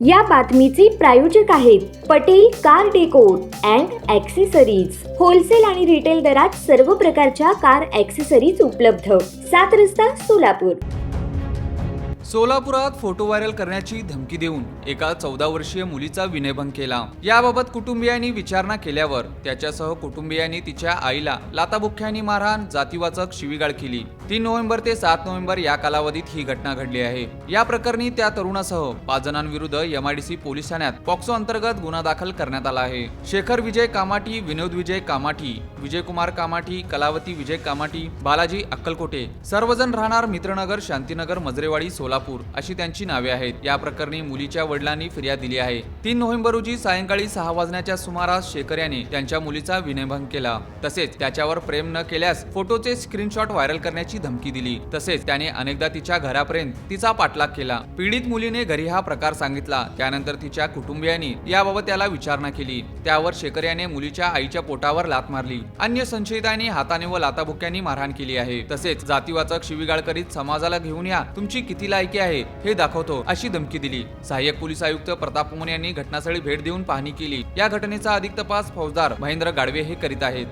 या बातमीचे प्रायोजक आहेत Patel car decor and accessories. Wholesale आणि रिटेल दरात सर्व प्रकारच्या कार ॲक्सेसरीज उपलब्ध। 7 रस्ता सोलापूर। सोलापुरात फोटो व्हायरल करण्याची धमकी देऊन एका 14 वर्षीय मुलीचा विनयभंग केला। याबाबत कुटुंबियांनी विचारणा केल्यावर त्याच्यासह कुटुंबियांनी तिच्या आईला लाथाबुक्क्यांनी मारहाण, जातीवाचक शिवीगाळ केली। 3 नोव्हेंबर ते 7 नोव्हेंबर या कालावधीत ही घटना घडली आहे। या प्रकरणी त्या तरुणासह 5 जणांविरुद्ध MIDC पोलीस ठाण्यात पॉक्सो अंतर्गत गुन्हा दाखल करण्यात आला आहे। शेखर विजय कामाठी, विनोद विजय कामाठी, विजयकुमार कामाठी, कलावती विजय कामाठी, बालाजी अक्कलकोटे सर्वजण राहणार मित्रनगर, शांतीनगर, मजरेवाडी, सोलापूर अशी त्यांची नावे आहेत। या प्रकरणी मुलीच्या वडिलांनी फिर्याद दिली आहे। 3 नोव्हेंबर रोजी सायंकाळी 6 वाजण्याच्या सुमारास शेखर याने त्यांच्या मुलीचा विनयभंग केला। तसेच त्याच्यावर प्रेम न केल्यास फोटोचे स्क्रीनशॉट व्हायरल करण्याची धमकी दिली। तसेच त्याने अनेकदा तिच्या घरापर्यंत तिचा पाठलाग केला। पीडित मुलीने घरी हा प्रकार सांगितला। त्यानंतर तिच्या कुटुंबियांनी याबाबत त्याला विचारणा केली। त्यावर शेखर याने मुलीच्या आईच्या पोटावर लाथ मारली। अन्य संशयितांनी हाताने व लाथाबुक्क्यांनी मारहाण केली आहे। तसेच जातीवाचक शिवीगाळ करीत समाजाला घेऊन या, तुमची किती लायकी आहे हे दाखवतो अशी धमकी दिली। सहाय्यक पोलीस आयुक्त प्रताप मोहन यांनी घटनास्थळी भेट देऊन पाहणी केली। या घटनेचा अधिक तपास फौजदार महेंद्र गाडवे हे करीत आहेत।